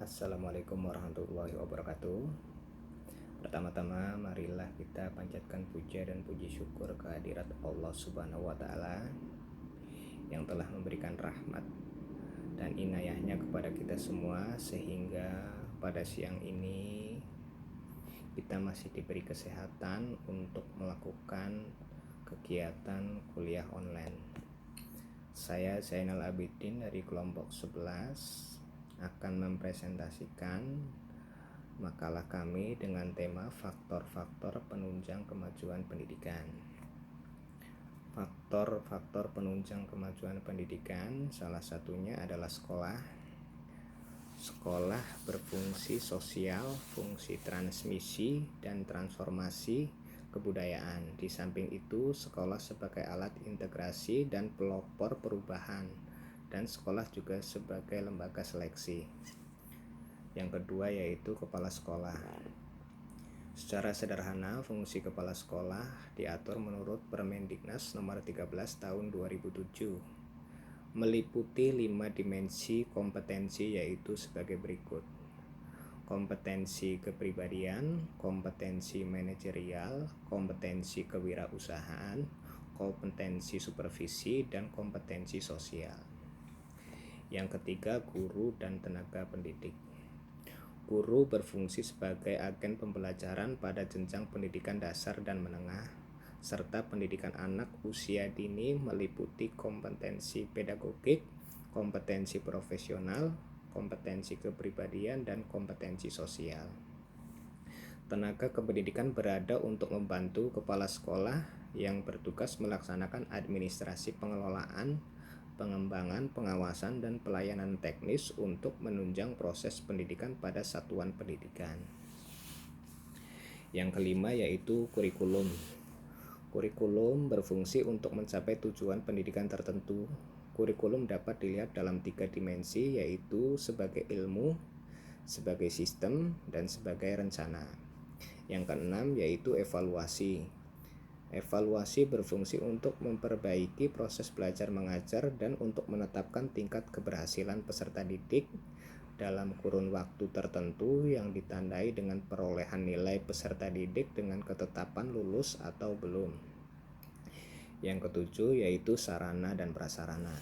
Assalamualaikum warahmatullahi wabarakatuh. Pertama-tama marilah kita panjatkan puja dan puji syukur kehadirat Allah Subhanahu wa taala yang telah memberikan rahmat dan inayahnya kepada kita semua, sehingga pada siang ini kita masih diberi kesehatan untuk melakukan kegiatan kuliah online. Saya Zainal Abidin dari kelompok 11 akan mempresentasikan makalah kami dengan tema faktor-faktor penunjang kemajuan pendidikan. Faktor-faktor penunjang kemajuan pendidikan salah satunya adalah sekolah. Sekolah berfungsi sosial, fungsi transmisi dan transformasi kebudayaan. Di samping itu, sekolah sebagai alat integrasi dan pelopor perubahan, dan sekolah juga sebagai lembaga seleksi. Yang kedua yaitu kepala sekolah. Secara sederhana, fungsi kepala sekolah diatur menurut Permendiknas nomor 13 tahun 2007, meliputi 5 dimensi kompetensi, yaitu sebagai berikut: kompetensi kepribadian, kompetensi manajerial, kompetensi kewirausahaan, kompetensi supervisi, dan kompetensi sosial. Yang ketiga, guru dan tenaga pendidik. Guru berfungsi sebagai agen pembelajaran pada jenjang pendidikan dasar dan menengah, serta pendidikan anak usia dini meliputi kompetensi pedagogik, kompetensi profesional, kompetensi kepribadian, dan kompetensi sosial. Tenaga kependidikan berada untuk membantu kepala sekolah yang bertugas melaksanakan administrasi pengelolaan, pengembangan, pengawasan, dan pelayanan teknis untuk menunjang proses pendidikan pada satuan pendidikan. Yang kelima yaitu kurikulum. Kurikulum berfungsi untuk mencapai tujuan pendidikan tertentu. Kurikulum dapat dilihat dalam 3 dimensi, yaitu sebagai ilmu, sebagai sistem, dan sebagai rencana. Yang keenam yaitu evaluasi. Evaluasi berfungsi untuk memperbaiki proses belajar mengajar dan untuk menetapkan tingkat keberhasilan peserta didik dalam kurun waktu tertentu yang ditandai dengan perolehan nilai peserta didik dengan ketetapan lulus atau belum. Yang ketujuh yaitu sarana dan prasarana.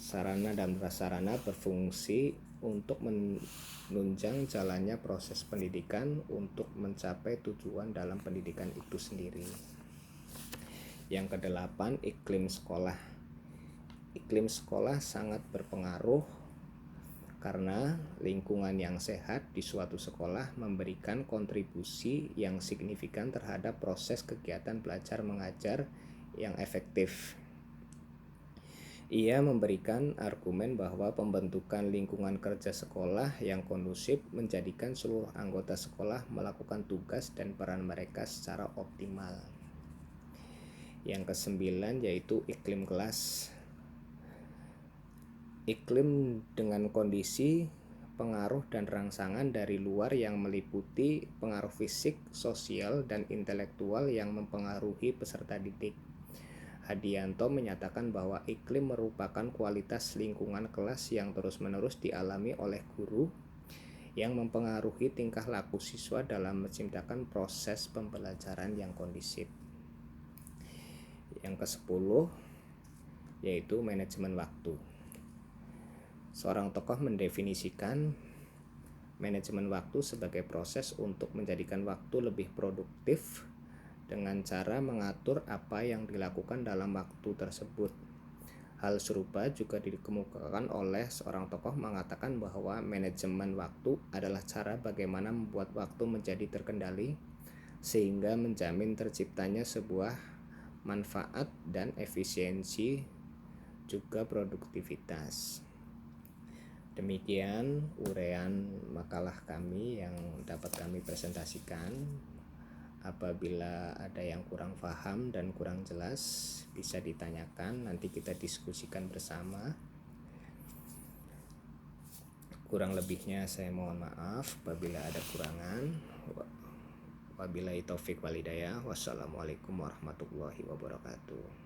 Sarana dan prasarana berfungsi untuk menunjang jalannya proses pendidikan untuk mencapai tujuan dalam pendidikan itu sendiri. Yang kedelapan, iklim sekolah. Iklim sekolah sangat berpengaruh karena lingkungan yang sehat di suatu sekolah memberikan kontribusi yang signifikan terhadap proses kegiatan belajar mengajar yang efektif. Ia memberikan argumen bahwa pembentukan lingkungan kerja sekolah yang kondusif menjadikan seluruh anggota sekolah melakukan tugas dan peran mereka secara optimal. Yang kesembilan yaitu iklim kelas. Iklim dengan kondisi, pengaruh dan rangsangan dari luar yang meliputi pengaruh fisik, sosial, dan intelektual yang mempengaruhi peserta didik. Hadianto menyatakan bahwa iklim merupakan kualitas lingkungan kelas yang terus-menerus dialami oleh guru yang mempengaruhi tingkah laku siswa dalam menciptakan proses pembelajaran yang kondusif. Yang ke-10 yaitu manajemen waktu. Seorang tokoh mendefinisikan manajemen waktu sebagai proses untuk menjadikan waktu lebih produktif dengan cara mengatur apa yang dilakukan dalam waktu tersebut. Hal serupa juga dikemukakan oleh seorang tokoh mengatakan bahwa manajemen waktu adalah cara bagaimana membuat waktu menjadi terkendali sehingga menjamin terciptanya sebuah manfaat dan efisiensi juga produktivitas. Demikian uraian makalah kami yang dapat kami presentasikan. Apabila ada yang kurang paham dan kurang jelas, bisa ditanyakan, nanti kita diskusikan bersama. Kurang lebihnya saya mohon maaf apabila ada kurangan. Wabillahi taufik wal hidayah. Wassalamualaikum warahmatullahi wabarakatuh.